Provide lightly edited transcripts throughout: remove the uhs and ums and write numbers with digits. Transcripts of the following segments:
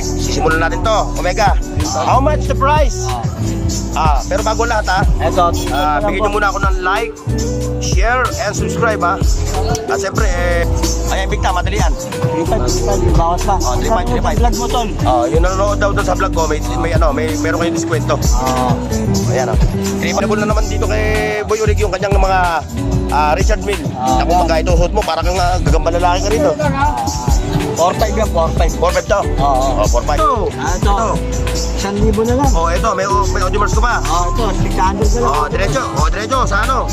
Rick, sisimulan natin to. Omega, how much the price? Pero bago lahat Eto, bigyan nyo muna ako ng like, share, and subscribe At siyempre, ayan Invicta, madalian. 3.5, bawas pa. 3.5. Vlog mo, tol. Yung nanonood daw doon sa vlog ko, meron kayong diskwento. Ayan 3.5 na naman dito kay Boy Urig yung kanyang mga Richard Mille. Na kung magka ito suot mo, parang kang gagamba lalaki ka rito. 4.5 yan, 4.5. 4.5 to? Oo. 4.5. Ito, 1,000 na lang. Ito, may audio marks ko pa. Ito, 600 na lang. Diretso, sa ano?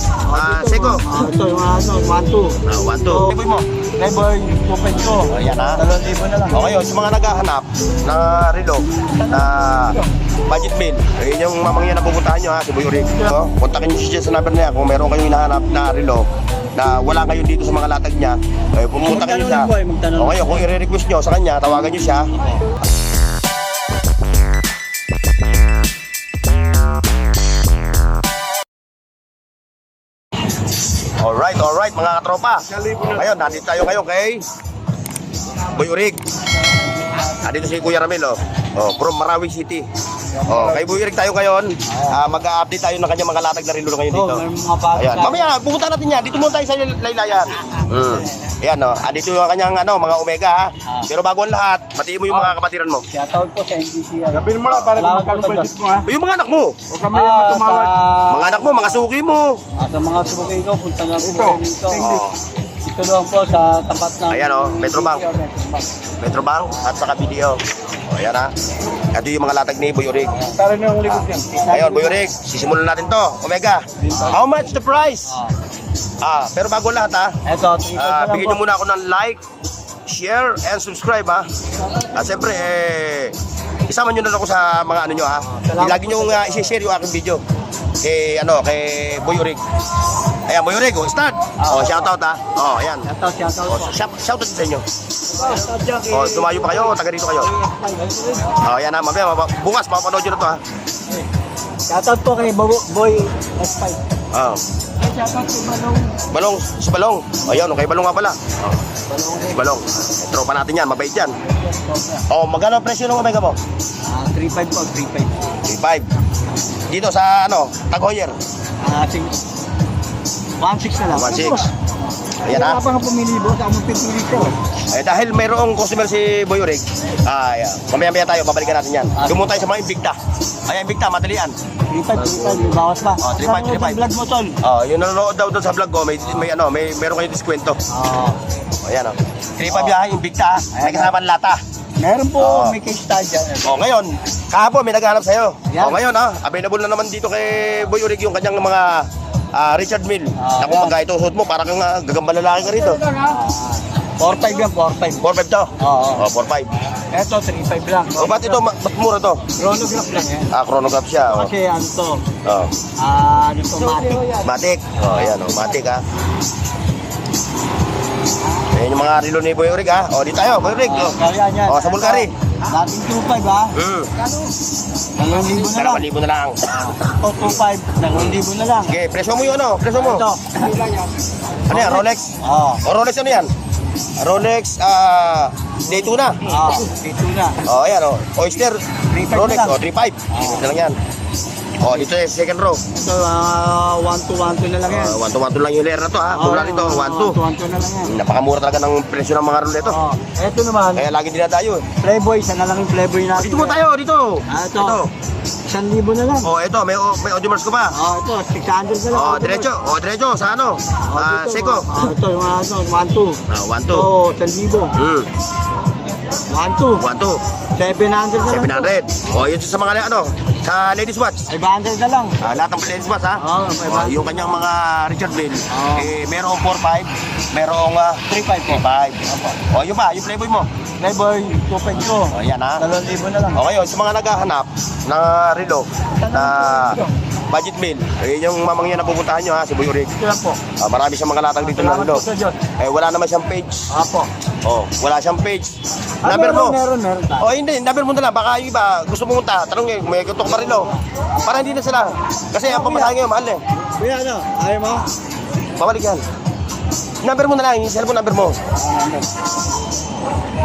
Seko. Ito, yung 1,2. 1, 2. Iboy mo. Flavor, 2.5 ko. Ayan 2,000 na lang. Okay, sa mga naghahanap na relo na budget meal, yun yung mamangyan na pupuntahan nyo si Boy Urig. Kontakin nyo siya sa number niya kung meron kayong hinahanap na relo na wala ngayon dito sa mga latag niya, pumunta kayo siya. Okay, kung i-request nyo sa kanya, tawagan nyo siya. Alright mga katropa. Ngayon, nandito tayo ngayon kay Boy Urig. Nandito si Kuya Ramil from Marawi City. Kay Boy Urig tayo ngayon. Mag-update tayo ng kanyang mga latag na relo ngayon dito. Ayan, mamaya pupunta natin yan. Dito muna tayo sa laylayan. Ayan dito yung kanyang mga Omega Pero bago ang lahat, matiin mo yung mga kapatiran mo. Shoutout po sa NBC. Gapin mo lang para magkano budget mo Yung mga anak mo. Huwag kami yung matumawag. Mga anak mo, mga suki mo. Sa mga suki ko, punta na po dito. Ito lang po sa tapat ng Ayan Metrobank. Metrobank at saka video. Ayan Ito yung mga latag ni Boy Urig. Para na yung likod yan. Ayun, Boy Urig, sisimulan natin to. Omega, how much the price? Pero bago lahat Ito, bigyan nyo muna ako ng like, share, and subscribe At siyempre, isama nyo na ako sa mga ano nyo Lagi nyo i-share yung aking video kay Boy Urig. Ayan, Boy Urig, start. Shoutout ayan. Shoutout sa inyo. Tumayo pa kayo, taga dito kayo. Ayan mamaya, bukas mapapanood nyo na to Shoutout po kay Boy S5. Shoutout si Balong. Ayun, kay Balong nga pala. Balong. Tropa natin yan, mabait yan. Magkano ang presyo ng Omega mo? 3.5 po, 3.5. 3.5. Dito sa Tag-Heuer. 1.6 na lang. 1.6. Ayan Wala pa nga pumili boss, ako pipili ko. Dahil mayroong customer si Boy Urig, mamaya tayo, babalikan natin yan. Dumunta tayo sa mga Invicta. Ayan, Invicta, madalian. 3.5, bawas pa. 3.5. Vlog mo, tol. Yung nanonood daw doon sa vlog ko, meron kayong diskwento. Ayan 3.5 biyahe, Invicta may kasama ng lata. Meron po, may case study dyan. Ngayon, kahapon may naghahanap sa'yo. Yan. Ngayon available na naman dito kay Boy Urig yung kanyang mga Richard Mille. Na kung magka ito suot mo, parang kang gagamba lalaki ka rito. 4.5 yan, 4.5. 4.5 to? 4.5. Eto, 3.5 lang. Ba't ito, ba't mura to? Chronograph lang yan. Chronograph siya. Kasi ano to, Matic. Matic. Ayan Matic Ayan yung mga relo ni Boy Urig dito tayo, Boy Urig. Yan. Sa Bulgari. Dating 2.5 2,000 na lang. 2,000 na lang. 2.5, 2,000 na lang. Okay, presyo mo yung presyo mo. Ito. Ano yan, Rolex? Rolex ano yan? Rolex, Daytona. Daytona. Ayan Oyster, 3.5 Rolex, na lang. 3.5. Ito lang yan. Dito yung second row. Ito, 1-2 na lang yan. 1-2 lang yung layer na to Mula rito, 1-2. 1-2 na lang yan. Napakamura talaga ng presyo ng mga relo nito. Ito naman, Kaya lagi dinadayo. Playboy, sana lang yung Playboy natin. Dito mo tayo, dito. Ito. 1,000 na lang. Ito, may audio marks ko pa. Ito, 600 na lang. Diretso, sa Seko. Ito, yung 1-2. 1-2. Ito, 1,000. 1-2. 1-2. 700 na lang. 700. Yun sa mga sa ladies watch. 500 na lang. Lahat ng ladies watch yung kanyang mga Richard Mille. Merong 4.5, merong 3.5 po. 3.5. Yun ba, yung Playboy mo? Playboy, 2.5 ko. Ayan 2,000 na lang. Yun, sa mga naghahanap ng relo na budget meal, yung mamangyan na pupuntahan nyo si Boy Urig. Ito lang po. Marami siyang mga latag dito na relo. Wala naman siyang page. Wala siyang page. Number mo? Meron tayo. Hindi, number mo na lang. Baka yung iba gusto pumunta, tanong may gusto ko pa relo. Para hindi na sila. Kasi ang pamasahe ngayon, mahal Kuya, ayaw mo? Babalik yan. Number mo na lang, yung cellphone number mo.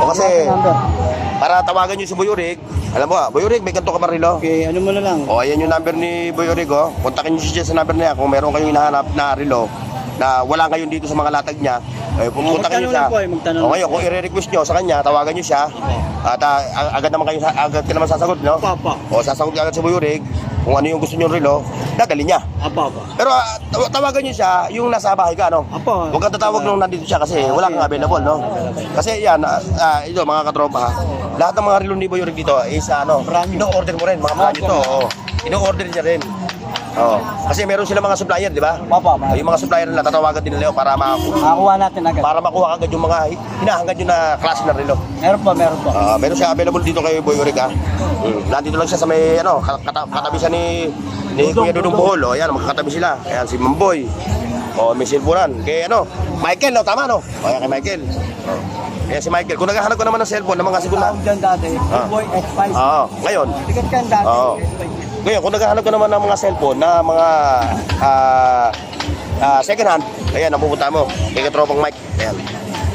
Kasi, Number. para tawagan nyo si Boy Urig. Alam mo, Boy Urig, may ganito ka marilo. Okay, ano mo na lang. O, ayan yung number ni Boy Urig, oh. Kontakin nyo siya sa number niya kung meron kayong hinahanap na relo na wala ngayon dito sa mga latag niya. Kontakin nyo magtanong siya. lang po, magtanong O lang. ngayon, kung i-request nyo sa kanya, tawagan nyo siya. At agad naman kayo, agad ka naman sasagot, no? Apa. O, sasagot agad si Boy Urig kung ano yung gusto nyo relo, dadali niya. Apa. Pero tawagan nyo siya yung nasa bahay ka, no? Apa. Huwag kang tatawag nung nandito siya kasi wala kang available, no? Kasi yan, ito mga katropa, lahat ng mga relo ni Boy Urig dito is ino-order mo rin, mga brand nyo to. Ino-order niya rin. Oo. Kasi meron sila mga supplier, di ba? Apa. Yung mga supplier nila, tatawagan din nila yun para Makakuha natin agad. makuha agad yung mga hinahangad yun na klase ng relo. Meron po. Meron siya available dito kay Boy Urig, ha? Nandito lang siya sa may, katabi siya ni Kuya Dudong Bohol. O, yan, magkakatabi sila. Ayan, si Mamboy. O, may cellphone. Kay, Michael, no? Tama, no? O, yan, kay Michael. Ayan, si Michael. Kung naghahanap ko naman ng cellphone ng mga segunda. Tawag dyan dati. Boy X5. Oo, ngayon. Tigat ka dati. Oo. Ngayon, kung naghahanap ka naman ng mga cellphone na mga second hand, ayan, napupunta mo. Kay katropang Mike. Ayan.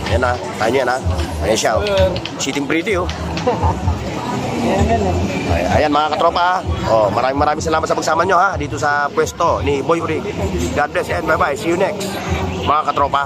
Ayan na. Tayo yan, ha? Ayan siya, oh. Sitting pretty, oh. Ayan mga katropa, oh, maraming salamat sa pagsama nyo, ha, dito sa pwesto ni Boy Urig. God bless and bye bye, see you next mga katropa.